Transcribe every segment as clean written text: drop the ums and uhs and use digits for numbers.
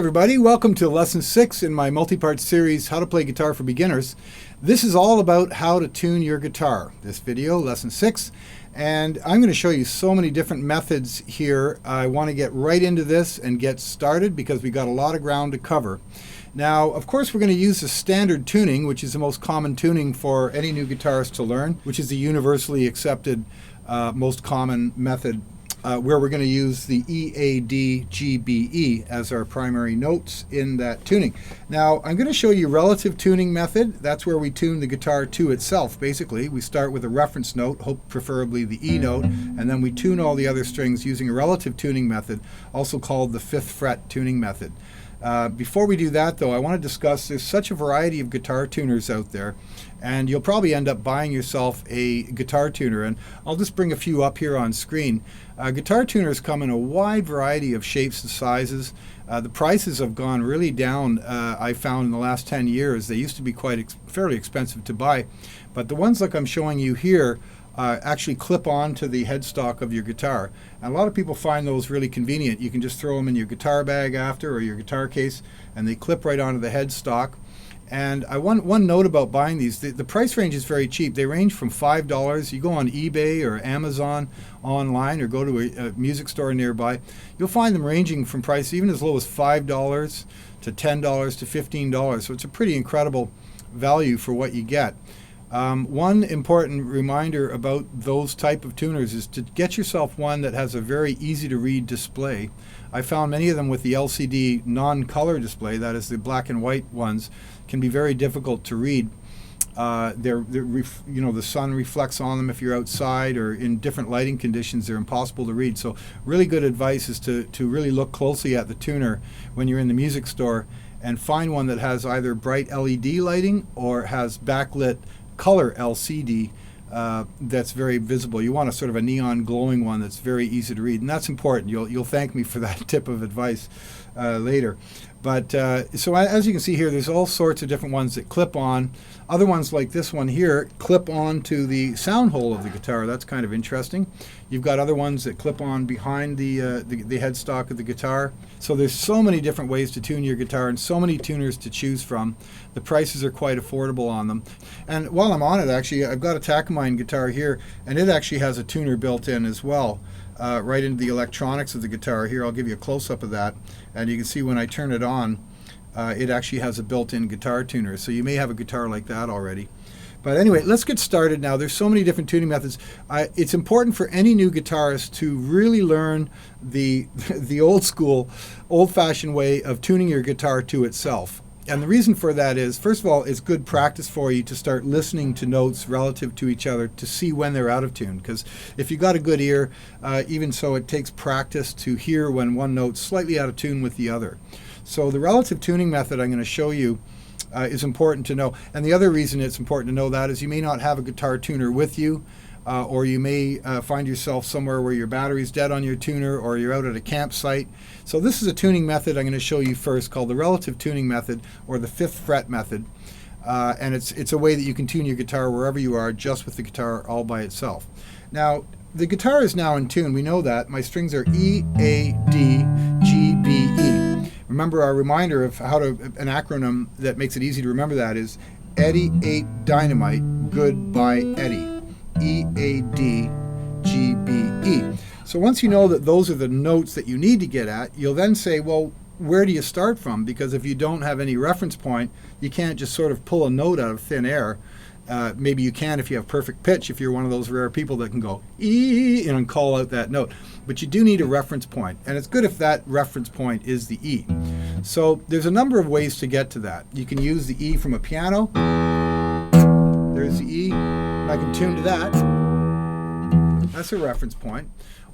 everybody, welcome to Lesson 6 in my multi-part series, How to Play Guitar for Beginners. This is all about how to tune your guitar. This video, Lesson 6, and I'm going to show you so many different methods here. I want to get right into this and get started because we got a lot of ground to cover. Now, of course, we're going to use the standard tuning, which is the most common tuning for any new guitarist to learn, which is the universally accepted, most common method where we're going to use the EADGBE as our primary notes in that tuning. Now, I'm going to show you relative tuning method. That's where we tune the guitar to itself, basically. We start with a reference note, preferably the E note, and then we tune all the other strings using a relative tuning method, also called the 5th fret tuning method. Before we do that, though, I want to discuss there's such a variety of guitar tuners out there, and you'll probably end up buying yourself a guitar tuner. And I'll just bring a few up here on screen. Guitar tuners come in a wide variety of shapes and sizes. The prices have gone really down, I found, in the last 10 years. They used to be fairly expensive to buy, but the ones like I'm showing you here actually clip on to the headstock of your guitar. And a lot of people find those really convenient. You can just throw them in your guitar bag after, or your guitar case, and they clip right onto the headstock. And one note about buying these, the price range is very cheap. They range from $5. You go on eBay or Amazon online, or go to a music store nearby, you'll find them ranging from price even as low as $5 to $10 to $15. So it's a pretty incredible value for what you get. One important reminder about those type of tuners is to get yourself one that has a very easy to read display. I found many of them with the LCD non-color display, that is the black and white ones, can be very difficult to read. The sun reflects on them if you're outside, or in different lighting conditions they're impossible to read. So really good advice is to really look closely at the tuner when you're in the music store and find one that has either bright LED lighting or has backlit color LCD that's very visible. You want a sort of a neon glowing one that's very easy to read, and that's important. You'll thank me for that tip of advice later. But so as you can see here, there's all sorts of different ones that clip on. Other ones like this one here clip on to the sound hole of the guitar. That's kind of interesting. You've got other ones that clip on behind the headstock of the guitar. So there's so many different ways to tune your guitar and so many tuners to choose from. The prices are quite affordable on them. And while I'm on it, actually, I've got a Takamine guitar here, and it actually has a tuner built in as well. Right into the electronics of the guitar. Here, I'll give you a close-up of that, and you can see when I turn it on, it actually has a built-in guitar tuner. So you may have a guitar like that already. But anyway, let's get started now. There's so many different tuning methods. It's important for any new guitarist to really learn the old-school, old-fashioned way of tuning your guitar to itself. And the reason for that is, first of all, it's good practice for you to start listening to notes relative to each other to see when they're out of tune. Because if you've got a good ear, even so, it takes practice to hear when one note's slightly out of tune with the other. So the relative tuning method I'm going to show you is important to know. And the other reason it's important to know that is you may not have a guitar tuner with you, or you may find yourself somewhere where your battery's dead on your tuner, or you're out at a campsite. So this is a tuning method I'm going to show you first, called the relative tuning method, or the 5th fret method. And it's a way that you can tune your guitar wherever you are, just with the guitar all by itself. Now, the guitar is now in tune. We know that. My strings are E, A, D, G, B, E. Remember, our reminder of an acronym that makes it easy to remember that is Eddie ate dynamite, goodbye Eddie. EADGBE. So once you know that those are the notes that you need to get at, you'll then say, well, where do you start from? Because if you don't have any reference point, you can't just sort of pull a note out of thin air. Maybe you can if you have perfect pitch, if you're one of those rare people that can go E and call out that note. But you do need a reference point, and it's good if that reference point is the E. So there's a number of ways to get to that. You can use the E from a piano. There's the E. I can tune to that. That's a reference point.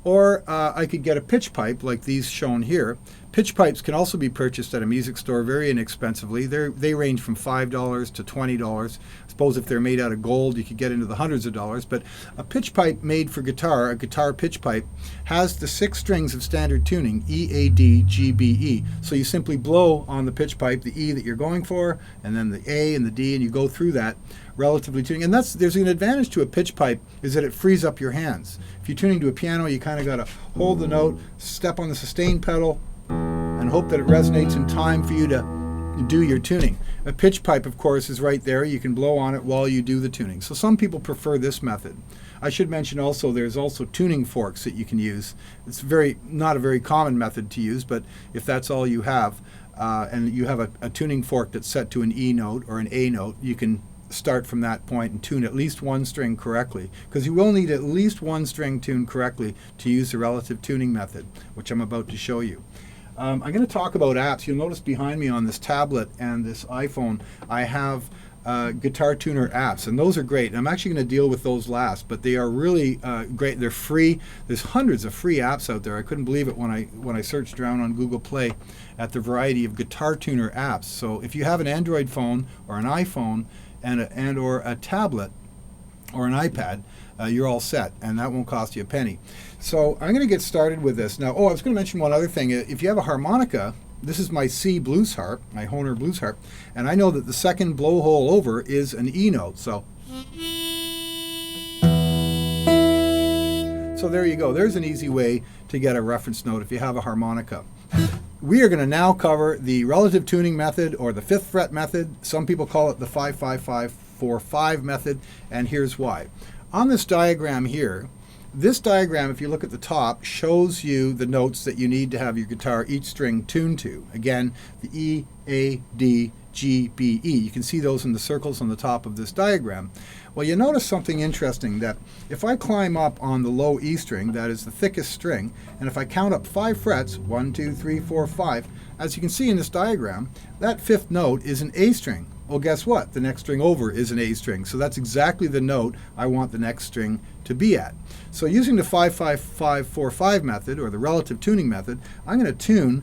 Or I could get a pitch pipe like these shown here. Pitch pipes can also be purchased at a music store very inexpensively. They range from $5 to $20. I suppose if they're made out of gold, you could get into the hundreds of dollars. But a pitch pipe made for guitar, a guitar pitch pipe, has the 6 strings of standard tuning, E, A, D, G, B, E. So you simply blow on the pitch pipe the E that you're going for, and then the A and the D, and you go through that relatively tuning. And there's an advantage to a pitch pipe, is that it frees up your hands. If you're tuning to a piano, you kind of got to hold the note, step on the sustain pedal, and and hope that it resonates in time for you to do your tuning. A pitch pipe, of course, is right there. You can blow on it while you do the tuning. So some people prefer this method. I should mention also there's also tuning forks that you can use. It's not a very common method to use, but if that's all you have, and you have a tuning fork that's set to an E note or an A note, you can start from that point and tune at least one string correctly, because you will need at least one string tuned correctly to use the relative tuning method, which I'm about to show you. I'm going to talk about apps. You'll notice behind me on this tablet and this iPhone I have guitar tuner apps, and those are great. I'm actually going to deal with those last, but they are really great. They're free. There's hundreds of free apps out there. I couldn't believe it when I searched around on Google Play at the variety of guitar tuner apps. So if you have an Android phone or an iPhone and or a tablet or an iPad, you're all set, and that won't cost you a penny. So I'm going to get started with this. Now, I was going to mention one other thing. If you have a harmonica, this is my C blues harp, my Hohner blues harp, and I know that the second blowhole over is an E note. So there you go. There's an easy way to get a reference note if you have a harmonica. We are going to now cover the relative tuning method, or the 5th fret method. Some people call it the 5-5-5-4-5 method, and here's why. On this diagram here, this diagram, if you look at the top, shows you the notes that you need to have your guitar, each string tuned to. Again, the E, A, D, G, B, E. You can see those in the circles on the top of this diagram. Well, you notice something interesting, that if I climb up on the low E string, that is the thickest string, and if I count up 5 frets, 1, 2, 3, 4, 5, as you can see in this diagram, that 5th note is an A string. Well, guess what? The next string over is an A string. So that's exactly the note I want the next string to be at. So using the 5-5-5-4-5 method, or the relative tuning method, I'm going to tune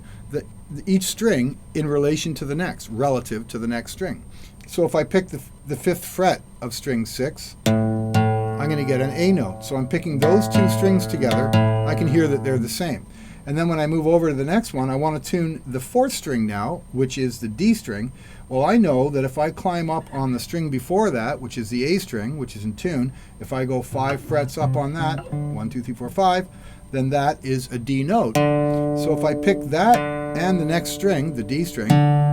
each string in relation to the next, relative to the next string. So if I pick the 5th fret of string 6, I'm going to get an A note. So I'm picking those two strings together. I can hear that they're the same. And then when I move over to the next one, I want to tune the 4th string now, which is the D string. Well, I know that if I climb up on the string before that, which is the A string, which is in tune, if I go 5 frets up on that, 1, 2, 3, 4, 5, then that is a D note. So if I pick that and the next string, the D string,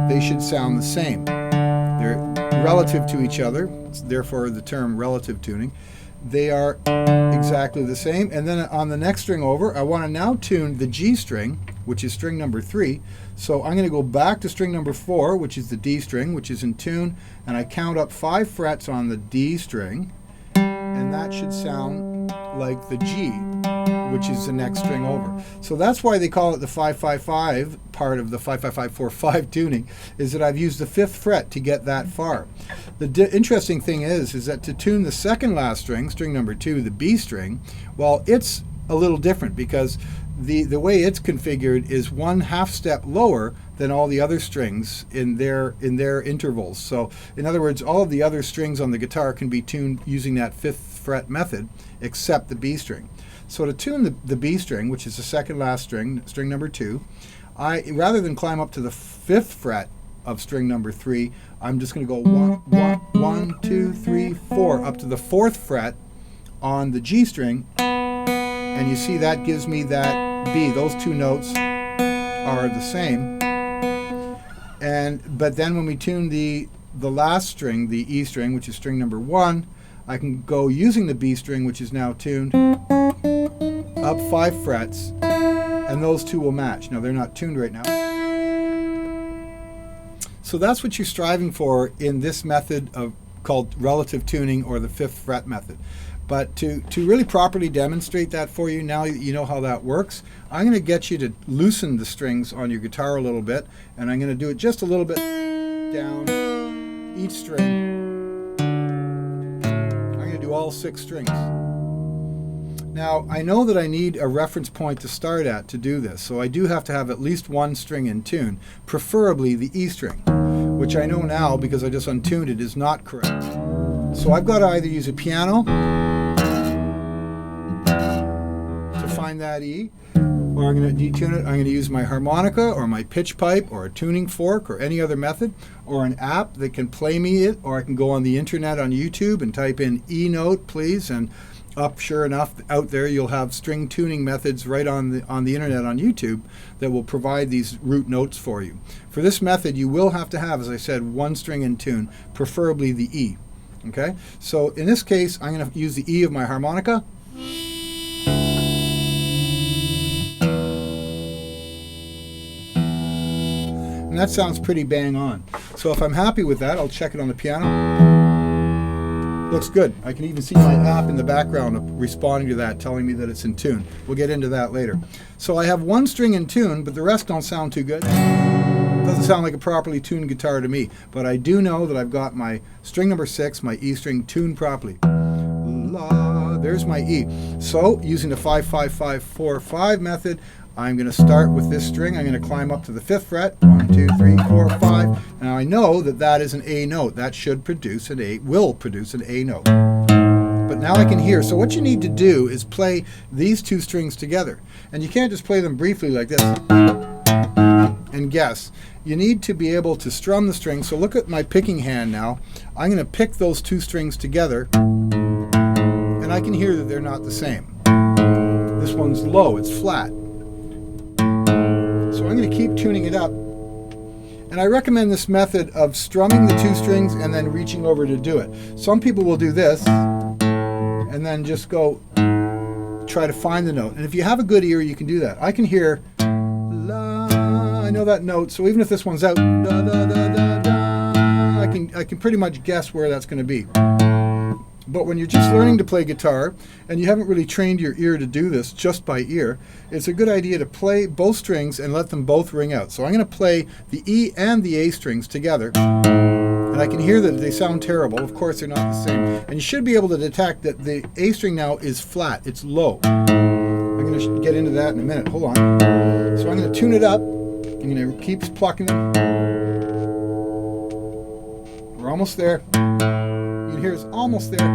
they should sound the same. They're relative to each other, therefore the term relative tuning. They are exactly the same. And then on the next string over, I want to now tune the G string, which is string number 3. So I'm going to go back to string number 4, which is the D string, which is in tune, and I count up 5 frets on the D string, and that should sound like the G, which is the next string over. So that's why they call it the 5-5-5 part of the 5-5-5-4-5 tuning, is that I've used the 5th fret to get that far. The interesting thing is that to tune the second last string, string number 2, the B string, well, it's a little different, because the way it's configured is 1/2 step lower than all the other strings in their intervals. So in other words, all of the other strings on the guitar can be tuned using that 5th fret method, except the B string. So to tune the B string, which is the second last string, string number 2, rather than climb up to the 5th fret of string number 3, I'm just going to go 1, 2, 3, 4 up to the 4th fret on the G string, and you see that gives me that B. Those two notes are the same. But then when we tune the last string, the E string, which is string number 1, I can go using the B string, which is now tuned, up 5 frets, and those two will match. Now they're not tuned right now. So that's what you're striving for in this method called relative tuning, or the 5th fret method. But to really properly demonstrate that for you, now you know how that works, I'm going to get you to loosen the strings on your guitar a little bit, and I'm going to do it just a little bit down each string. I'm going to do all 6 strings. Now, I know that I need a reference point to start at to do this, so I do have to have at least one string in tune, preferably the E string, which I know now, because I just untuned it, is not correct. So I've got to either use a piano to find that E, or I'm going to detune it. I'm going to use my harmonica or my pitch pipe or a tuning fork or any other method, or an app that can play me it, or I can go on the internet on YouTube and type in E note, please, and up, sure enough, out there you'll have string tuning methods right on the internet on YouTube that will provide these root notes for you. For this method, you will have to have, as I said, one string in tune, preferably the E. Okay, so in this case, I'm going to use the E of my harmonica. And that sounds pretty bang on. So if I'm happy with that, I'll check it on the piano. Looks good. I can even see my app in the background responding to that, telling me that it's in tune. We'll get into that later. So I have one string in tune, but the rest don't sound too good. Doesn't sound like a properly tuned guitar to me, but I do know that I've got my string number 6, my E string, tuned properly. La, there's my E. So using the 5-5-5-4-5 method, I'm going to start with this string. I'm going to climb up to the 5th fret. 1, 2, 3, 4, 5. Now I know that that is an A note. That should produce an A, will produce an A note. But now I can hear. So what you need to do is play these two strings together. And you can't just play them briefly like this and guess. You need to be able to strum the strings. So look at my picking hand now. I'm going to pick those two strings together, and I can hear that they're not the same. This one's low, it's flat. So I'm going to keep tuning it up. And I recommend this method of strumming the two strings and then reaching over to do it. Some people will do this and then just go try to find the note. And if you have a good ear, you can do that. I can hear la, I know that note, so even if this one's out, da, da, da, da, da, I can pretty much guess where that's going to be. But when you're just learning to play guitar and you haven't really trained your ear to do this just by ear, it's a good idea to play both strings and let them both ring out. So I'm going to play the E and the A strings together, and I can hear that they sound terrible. Of course, they're not the same. And you should be able to detect that the A string now is flat. It's low. I'm going to get into that in a minute. Hold on. So I'm going to tune it up. I'm going to keep plucking them. We're almost there. You can hear it's almost there.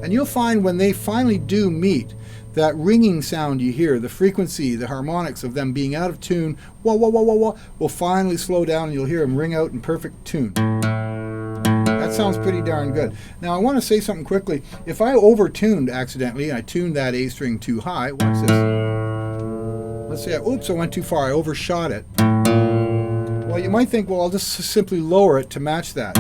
And you'll find when they finally do meet, that ringing sound you hear, the frequency, the harmonics of them being out of tune, wah, wah, wah, wah, wah, will finally slow down and you'll hear them ring out in perfect tune. That sounds pretty darn good. Now I want to say something quickly. If I over-tuned accidentally, I tuned that A string too high, watch this. Let's say, oops, I went too far, I overshot it. Well, you might think, well, I'll just simply lower it to match that.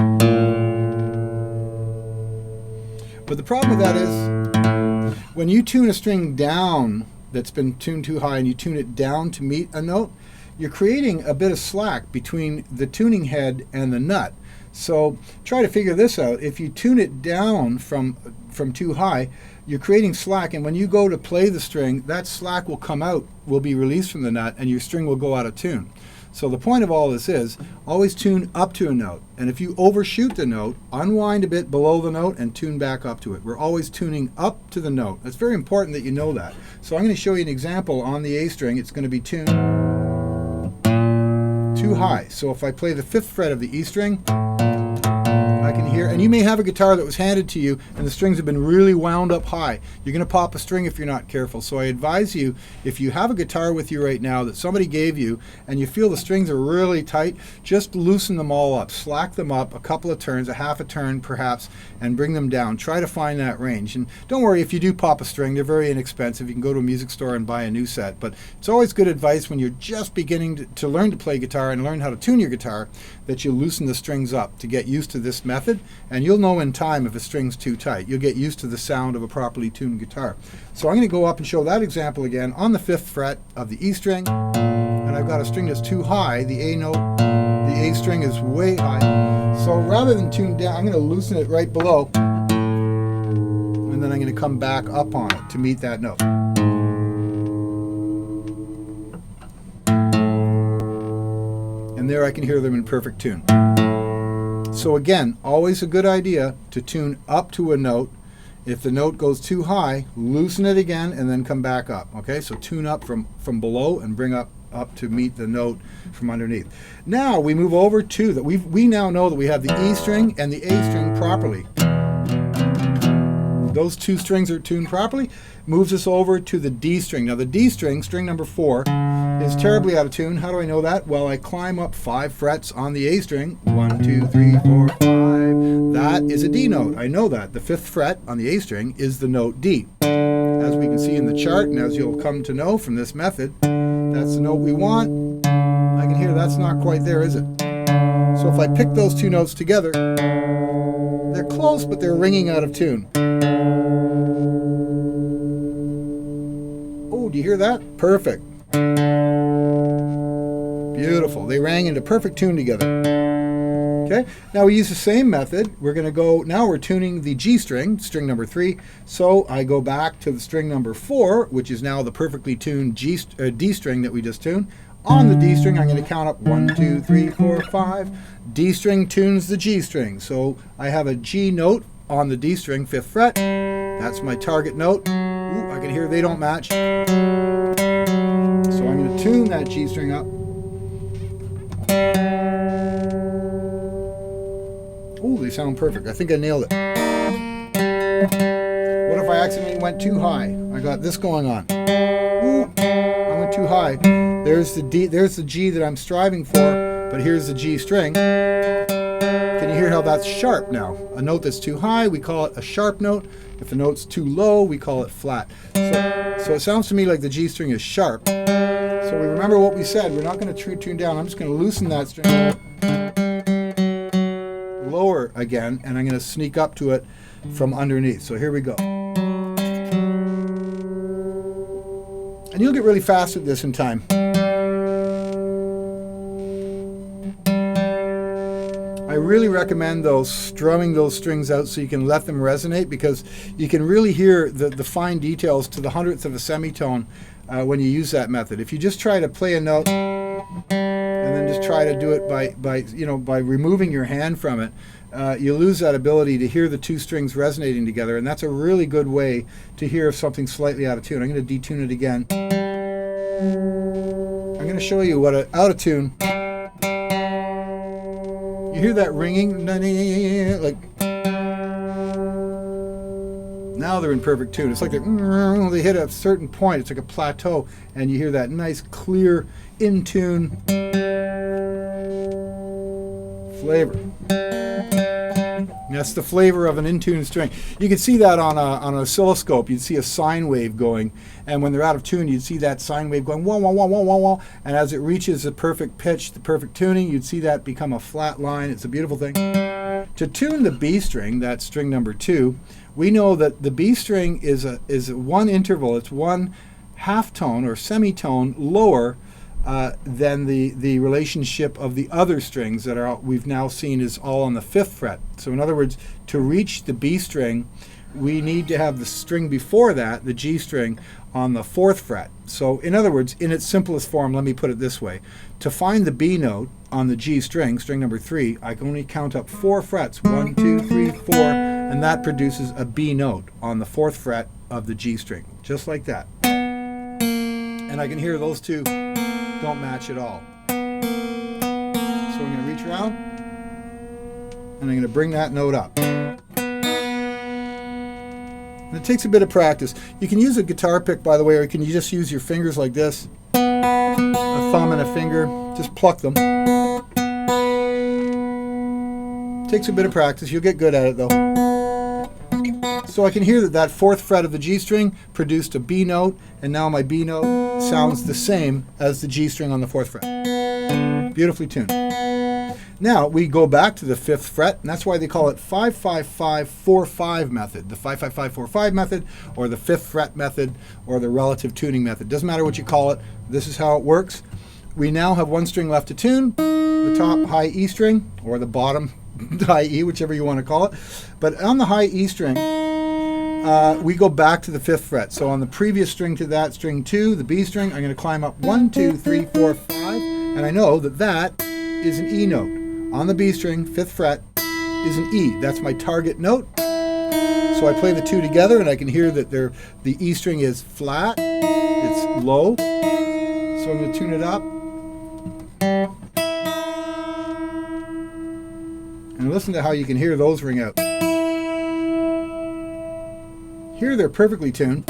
But the problem with that is, when you tune a string down that's been tuned too high and you tune it down to meet a note, you're creating a bit of slack between the tuning head and the nut. So try to figure this out. If you tune it down from too high, you're creating slack, and when you go to play the string, that slack will come out, will be released from the nut, and your string will go out of tune. So the point of all this is, always tune up to a note. And if you overshoot the note, unwind a bit below the note and tune back up to it. We're always tuning up to the note. It's very important that you know that. So I'm going to show you an example on the A string. It's going to be tuned too high. So if I play the 5th fret of the E string, I can hear, and you may have a guitar that was handed to you and the strings have been really wound up high. You're going to pop a string if you're not careful. So I advise you, if you have a guitar with you right now that somebody gave you and you feel the strings are really tight, just loosen them all up, slack them up a couple of turns, a half a turn perhaps, and bring them down. Try to find that range. And don't worry if you do pop a string, they're very inexpensive. You can go to a music store and buy a new set. But it's always good advice when you're just beginning to learn to play guitar and learn how to tune your guitar, that you loosen the strings up to get used to this method. And you'll know in time if a string's too tight. You'll get used to the sound of a properly tuned guitar. So I'm going to go up and show that example again on the 5th fret of the E string. And I've got a string that's too high. The A note, the A string is way high. So rather than tune down, I'm going to loosen it right below. And then I'm going to come back up on it to meet that note. And there I can hear them in perfect tune. So again, always a good idea to tune up to a note. If the note goes too high, loosen it again and then come back up. Okay, so tune up from below and bring up to meet the note from underneath. Now we move over to that. We now know that we have the E string and the A string properly. Those two strings are tuned properly. Moves us over to the D string. Now the D string, string number 4, is terribly out of tune. How do I know that? Well, I climb up 5 frets on the A string. 1, 2, 3, 4, 5. That is a D note. I know that. The 5th fret on the A string is the note D. As we can see in the chart, and as you'll come to know from this method, that's the note we want. I can hear that's not quite there, is it? So if I pick those two notes together, they're close, but they're ringing out of tune. Oh, do you hear that? Perfect. Beautiful. They rang into perfect tune together. Okay, now we use the same method. We're going to go, now we're tuning the G string, string number 3. So I go back to the string number 4, which is now the perfectly tuned D string that we just tuned. On the D string, I'm going to count up 1, 2, 3, 4, 5. D string tunes the G string. So I have a G note on the D string, 5th fret. That's my target note. Ooh, I can hear they don't match. So I'm going to tune that G string up. Oh, they sound perfect. I think I nailed it. What if I accidentally went too high? I got this going on. Ooh, I went too high. There's the D, there's the G that I'm striving for, but here's the G string. Can you hear how that's sharp now? A note that's too high, we call it a sharp note. If a note's too low, we call it flat. So it sounds to me like the G string is sharp. So we remember what we said. We're not going to tune down. I'm just going to loosen that string lower again, and I'm going to sneak up to it from underneath. So here we go. And you'll get really fast at this in time. I really recommend strumming those strings out so you can let them resonate, because you can really hear the fine details to the 100th of a semitone when you use that method. If you just try to play a note and then just try to do it by removing your hand from it, you lose that ability to hear the two strings resonating together, and that's a really good way to hear if something's slightly out of tune. I'm going to detune it again. I'm going to show you what out of tune. You hear that ringing? Like, now they're in perfect tune. It's like they hit a certain point. It's like a plateau, and you hear that nice, clear, in tune flavor. That's the flavor of an in-tune string. You can see that on an oscilloscope. You'd see a sine wave going, and when they're out of tune, you'd see that sine wave going wah, wah, wah, wah, wah, wah. And as it reaches the perfect pitch, the perfect tuning, you'd see that become a flat line. It's a beautiful thing. To tune the B string, that's string number 2, we know that the B string is one interval. It's one half tone or semitone lower than the relationship of the other strings that we've now seen is all on the 5th fret. So in other words, to reach the B string, we need to have the string before that, the G string, on the 4th fret. So in other words, in its simplest form, let me put it this way. To find the B note on the G string, string number 3, I can only count up 4 frets, 1, 2, 3, 4, and that produces a B note on the 4th fret of the G string, just like that. And I can hear those two don't match at all. So I'm going to reach around and I'm going to bring that note up. And it takes a bit of practice. You can use a guitar pick, by the way, or you can just use your fingers like this, a thumb and a finger, just pluck them. Takes a bit of practice. You'll get good at it though. So I can hear that 4th fret of the G string produced a B note, and now my B note sounds the same as the G string on the 4th fret. Beautifully tuned. Now we go back to the 5th fret, and that's why they call it 5-5-5-4-5 method. The 5-5-5-4-5 method, or the 5th fret method, or the relative tuning method. Doesn't matter what you call it. This is how it works. We now have one string left to tune, the top high E string, or the bottom high E, whichever you want to call it. But on the high E string, we go back to the 5th fret. So on the previous string to that, string 2, the B string, I'm going to climb up 1, 2, 3, 4, 5, and I know that that is an E note. On the B string, 5th fret, is an E. That's my target note. So I play the two together, and I can hear that the E string is flat, it's low. So I'm going to tune it up. And listen to how you can hear those ring out. Here they're perfectly tuned.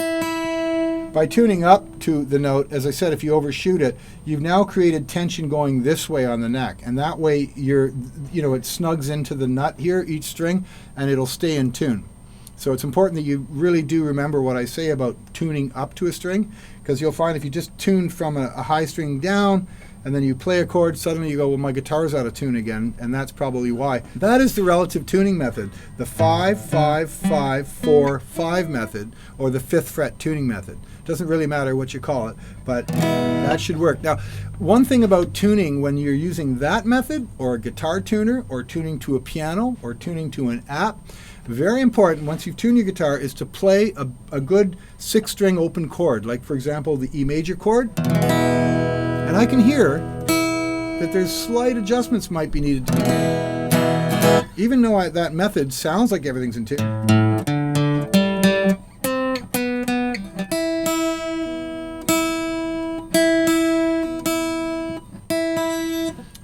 By tuning up to the note, as I said, if you overshoot it, you've now created tension going this way on the neck, and that way it snugs into the nut here, each string, and it'll stay in tune. So it's important that you really do remember what I say about tuning up to a string, because you'll find if you just tune from a high string down, and then you play a chord, suddenly you go, well, my guitar's out of tune again, and that's probably why. That is the relative tuning method, the 5-5-5-4-5 method, or the 5th fret tuning method. Doesn't really matter what you call it, but that should work. Now, one thing about tuning when you're using that method, or a guitar tuner, or tuning to a piano, or tuning to an app, very important, once you've tuned your guitar, is to play a good 6-string open chord, like for example the E major chord. And I can hear that there's slight adjustments might be needed to be made, even though that method sounds like everything's in tune.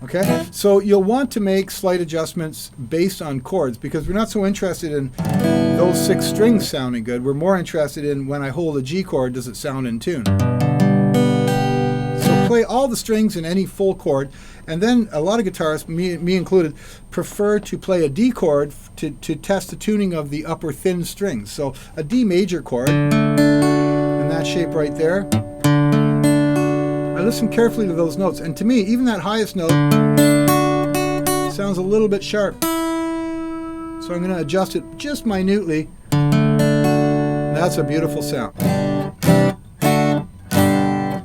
Okay, so you'll want to make slight adjustments based on chords, because we're not so interested in those 6 strings sounding good. We're more interested in when I hold a G chord, does it sound in tune? Play all the strings in any full chord, and then a lot of guitarists, me included, prefer to play a D chord to test the tuning of the upper thin strings. So a D major chord in that shape right there. I listen carefully to those notes, and to me, even that highest note sounds a little bit sharp. So I'm going to adjust it just minutely. That's a beautiful sound.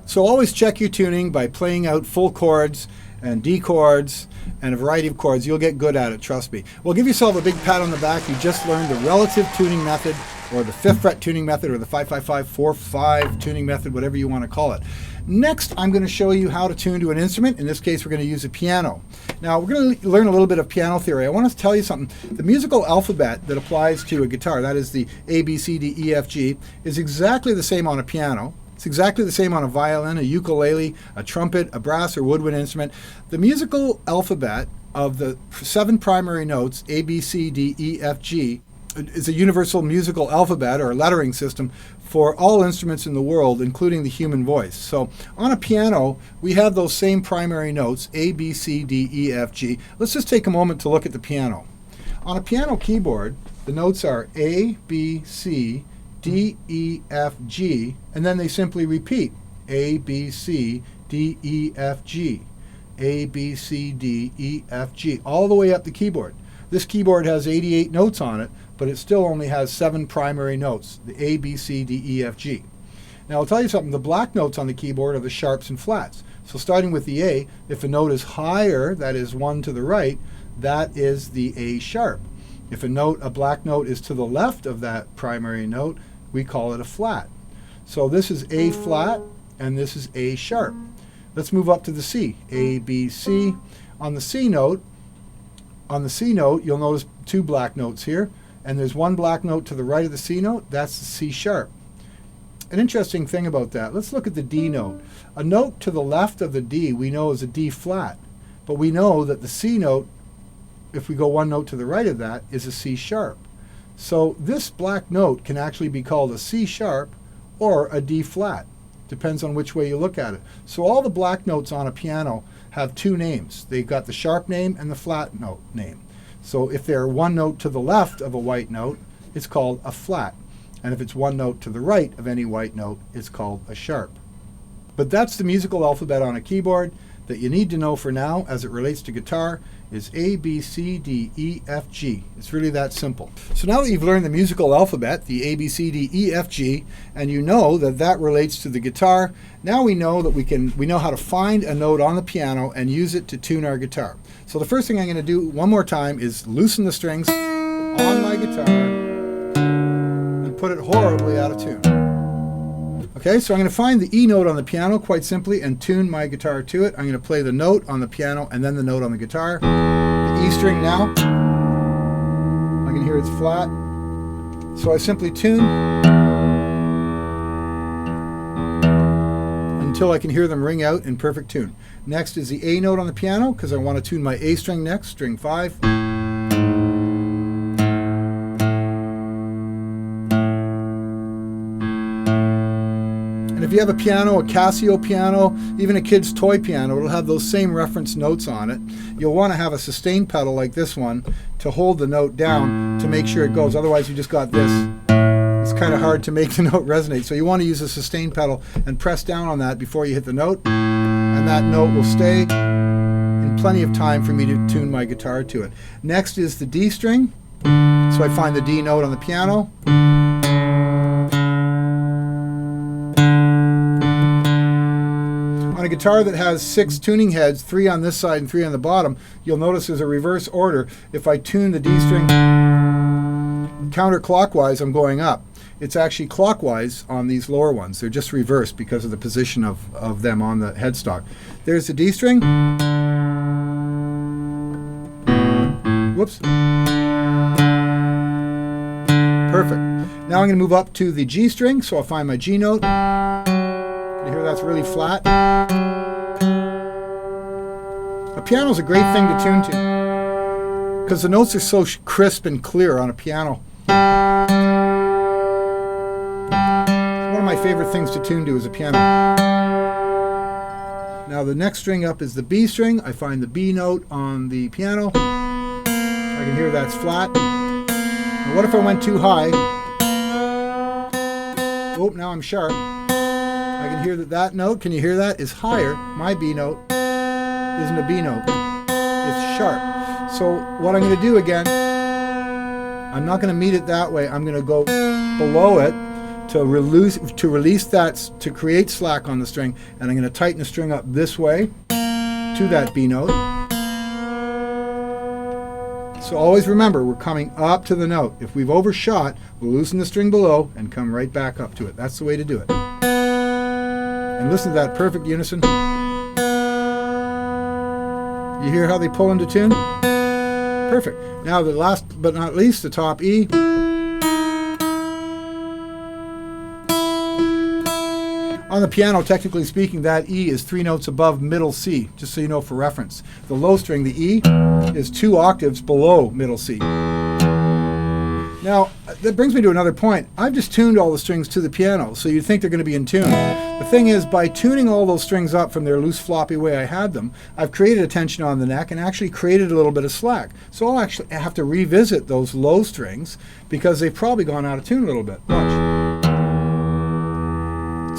So always check your tuning by playing out full chords and D chords and a variety of chords. You'll get good at it, trust me. Well, give yourself a big pat on the back. You just learned the relative tuning method, or the 5th fret tuning method, or the 5-5-5-4-5 tuning method, whatever you want to call it. Next, I'm going to show you how to tune to an instrument. In this case, we're going to use a piano. Now, we're going to learn a little bit of piano theory. I want to tell you something. The musical alphabet that applies to a guitar, that is the A, B, C, D, E, F, G, is exactly the same on a piano. It's exactly the same on a violin, a ukulele, a trumpet, a brass or woodwind instrument. The musical alphabet of the 7 primary notes, A, B, C, D, E, F, G, is a universal musical alphabet or lettering system for all instruments in the world, including the human voice. So on a piano, we have those same primary notes, A, B, C, D, E, F, G. Let's just take a moment to look at the piano. On a piano keyboard, the notes are A, B, C, D, E, F, G, and then they simply repeat. A, B, C, D, E, F, G. A, B, C, D, E, F, G, all the way up the keyboard. This keyboard has 88 notes on it, but it still only has 7 primary notes, the A, B, C, D, E, F, G. Now I'll tell you something, the black notes on the keyboard are the sharps and flats. So starting with the A, if a note is higher, that is 1 to the right, that is the A sharp. If a black note is to the left of that primary note, we call it a flat. So this is A flat, and this is A sharp. Let's move up to the C. A, B, C. On the C note, you'll notice 2 black notes here, and there's 1 black note to the right of the C note. That's the C sharp. An interesting thing about that, let's look at the D note. A note to the left of the D we know is a D flat, but we know that the C note, if we go 1 note to the right of that, is a C sharp. So this black note can actually be called a C sharp or a D flat. Depends on which way you look at it. So all the black notes on a piano have 2 names. They've got the sharp name and the flat note name. So if they're 1 note to the left of a white note, it's called a flat. And if it's 1 note to the right of any white note, it's called a sharp. But that's the musical alphabet on a keyboard. That you need to know for now as it relates to guitar is A, B, C, D, E, F, G. It's really that simple. So now that you've learned the musical alphabet, the A, B, C, D, E, F, G, and you know that that relates to the guitar, now we know that we know how to find a note on the piano and use it to tune our guitar. So the first thing I'm going to do one more time is loosen the strings on my guitar and put it horribly out of tune. Okay, so I'm going to find the E note on the piano quite simply and tune my guitar to it. I'm going to play the note on the piano and then the note on the guitar. The E string now, I can hear it's flat. So I simply tune until I can hear them ring out in perfect tune. Next is the A note on the piano because I want to tune my A string next, string 5. If you have a piano, a Casio piano, even a kid's toy piano, it'll have those same reference notes on it. You'll want to have a sustain pedal like this one to hold the note down to make sure it goes. Otherwise, you just got this. It's kind of hard to make the note resonate. So you want to use a sustain pedal and press down on that before you hit the note, and that note will stay in plenty of time for me to tune my guitar to it. Next is the D string. So I find the D note on the piano. On a guitar that has 6 tuning heads, 3 on this side and 3 on the bottom, you'll notice there's a reverse order. If I tune the D string counterclockwise, I'm going up. It's actually clockwise on these lower ones. They're just reversed because of the position of them on the headstock. There's the D string. Whoops. Perfect. Now I'm going to move up to the G string, so I'll find my G note. You hear that's really flat. A piano is a great thing to tune to because the notes are so crisp and clear on a piano. One of my favorite things to tune to is a piano. Now the next string up is the B string. I find the B note on the piano. I can hear that's flat. Now what if I went too high? Oh, now I'm sharp. I can hear that note, can you hear that, is higher. My B note isn't a B note. It's sharp. So what I'm going to do again, I'm not going to meet it that way. I'm going to go below it to release that, to create slack on the string, and I'm going to tighten the string up this way to that B note. So always remember, we're coming up to the note. If we've overshot, we'll loosen the string below and come right back up to it. That's the way to do it. And listen to that perfect unison. You hear how they pull into tune? Perfect. Now the last but not least, the top E. On the piano, technically speaking, that E is 3 notes above middle C, just so you know for reference. The low string, the E, is 2 octaves below middle C. Now, that brings me to another point. I've just tuned all the strings to the piano, so you'd think they're going to be in tune. The thing is, by tuning all those strings up from their loose, floppy way I had them, I've created a tension on the neck and actually created a little bit of slack. So I'll actually have to revisit those low strings because they've probably gone out of tune a little bit. Watch.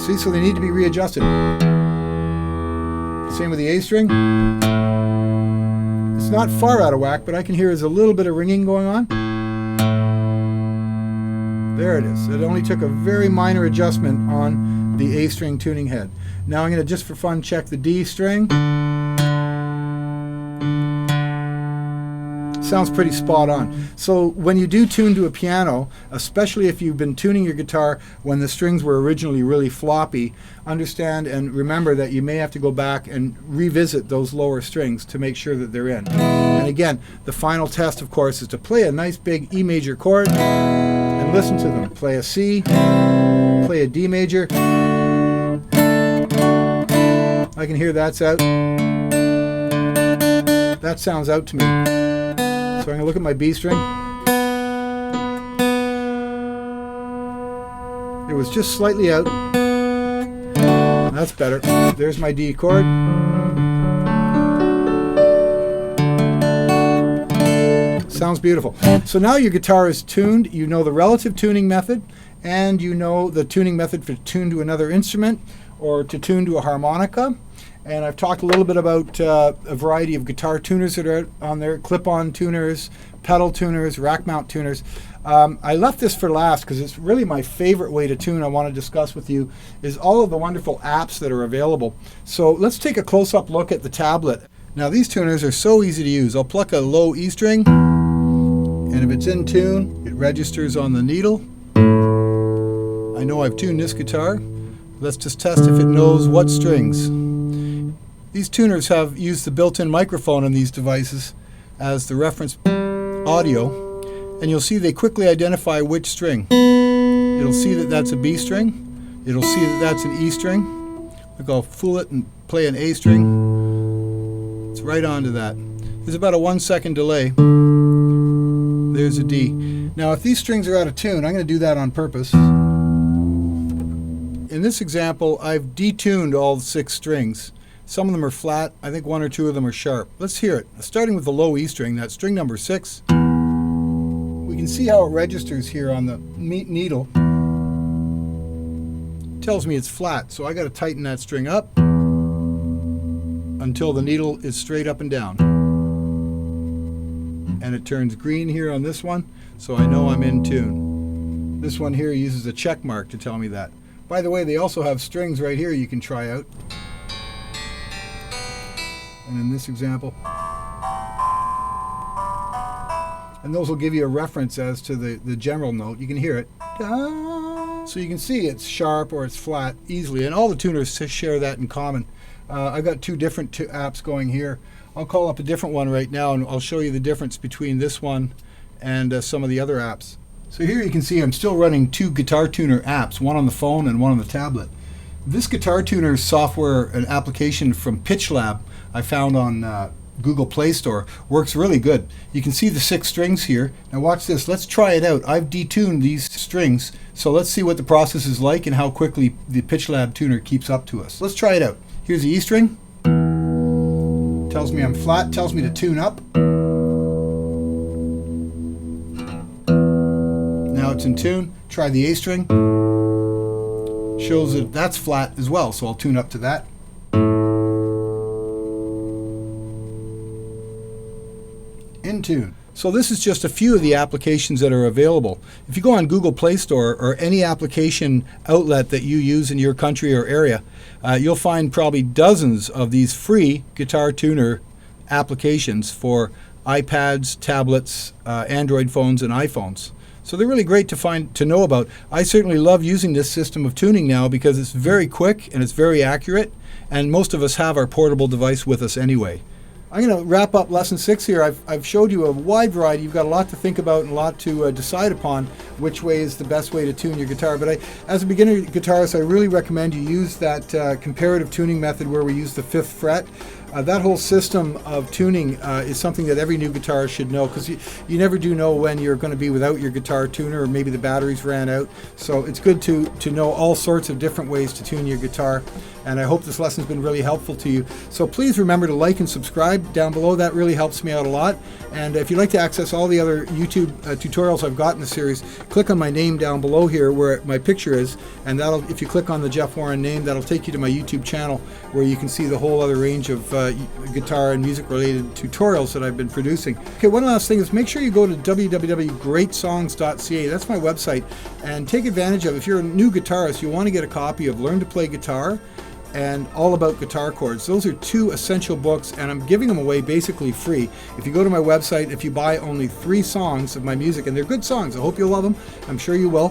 See, so they need to be readjusted. Same with the A string. It's not far out of whack, but I can hear there's a little bit of ringing going on. There it is. It only took a very minor adjustment on the A string tuning head. Now I'm going to, just for fun, check the D string. Sounds pretty spot on. So when you do tune to a piano, especially if you've been tuning your guitar when the strings were originally really floppy, understand and remember that you may have to go back and revisit those lower strings to make sure that they're in. And again, the final test, of course, is to play a nice big E major chord and listen to them. Play a C, play a D major. I can hear that's out. That sounds out to me. So I'm going to look at my B string. It was just slightly out. That's better. There's my D chord. Sounds beautiful. So now your guitar is tuned. You know the relative tuning method, and you know the tuning method for tune to another instrument or to tune to a harmonica. And I've talked a little bit about a variety of guitar tuners that are on there, clip-on tuners, pedal tuners, rack mount tuners. I left this for last because it's really my favorite way to tune I want to discuss with you is all of the wonderful apps that are available. So let's take a close-up look at the tablet. Now these tuners are so easy to use. I'll pluck a low E string, and if it's in tune, it registers on the needle. I know I've tuned this guitar. Let's just test if it knows what strings. These tuners have used the built-in microphone in these devices as the reference audio, and you'll see they quickly identify which string. It'll see that that's a B string. It'll see that that's an E string. Look, I'll fool it and play an A string. It's right onto that. There's about a 1 second delay. There's a D. Now if these strings are out of tune, I'm going to do that on purpose. In this example, I've detuned all 6 strings. Some of them are flat. I think 1 or 2 of them are sharp. Let's hear it. Starting with the low E string, that's string number 6. We can see how it registers here on the needle. It tells me it's flat, so I got to tighten that string up until the needle is straight up and down. And it turns green here on this one, so I know I'm in tune. This one here uses a check mark to tell me that. By the way, they also have strings right here you can try out. And in this example, and those will give you a reference as to the general note. You can hear it. So you can see it's sharp or it's flat easily, and all the tuners share that in common. I've got 2 different apps going here. I'll call up a different one right now and I'll show you the difference between this one and some of the other apps. So here you can see I'm still running 2 guitar tuner apps, one on the phone and one on the tablet. This guitar tuner software, an application from PitchLab I found on Google Play Store, works really good. You can see the 6 strings here. Now watch this, let's try it out. I've detuned these strings, so let's see what the process is like and how quickly the PitchLab tuner keeps up to us. Let's try it out. Here's the E string. Tells me I'm flat, tells me to tune up. Now it's in tune. Try the A string. Shows that that's flat as well, so I'll tune up to that. In tune. So this is just a few of the applications that are available. If you go on Google Play Store or any application outlet that you use in your country or area, you'll find probably dozens of these free guitar tuner applications for iPads, tablets, Android phones, and iPhones. So they're really great to know about. I certainly love using this system of tuning now because it's very quick and it's very accurate, and most of us have our portable device with us anyway. I'm going to wrap up lesson 6 here. I've showed you a wide variety. You've got a lot to think about and a lot to decide upon which way is the best way to tune your guitar. But as a beginner guitarist, I really recommend you use that comparative tuning method where we use the 5th fret. That whole system of tuning is something that every new guitarist should know, because you never do know when you're going to be without your guitar tuner, or maybe the batteries ran out. So it's good to know all sorts of different ways to tune your guitar. And I hope this lesson's been really helpful to you. So please remember to like and subscribe down below. That really helps me out a lot. And if you'd like to access all the other YouTube tutorials I've got in the series, click on my name down below here where my picture is, and if you click on the Jeff Warren name, that'll take you to my YouTube channel where you can see the whole other range of guitar and music related tutorials that I've been producing. Okay, one last thing is make sure you go to www.greatsongs.ca. That's my website, and take advantage of it. If you're a new guitarist, you'll want to get a copy of Learn to Play Guitar and All About Guitar Chords. Those are 2 essential books, and I'm giving them away basically free. If you go to my website, if you buy only 3 songs of my music, and they're good songs, I hope you'll love them, I'm sure you will,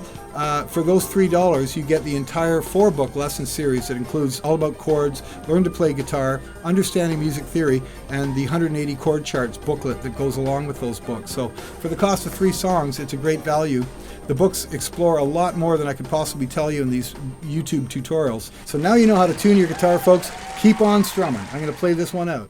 for those $3 you get the entire 4-book lesson series that includes All About Chords, Learn to Play Guitar, Understanding Music Theory, and the 180 chord charts booklet that goes along with those books. So for the cost of 3 songs, it's a great value. The books explore a lot more than I could possibly tell you in these YouTube tutorials. So now you know how to tune your guitar, folks. Keep on strumming. I'm going to play this one out.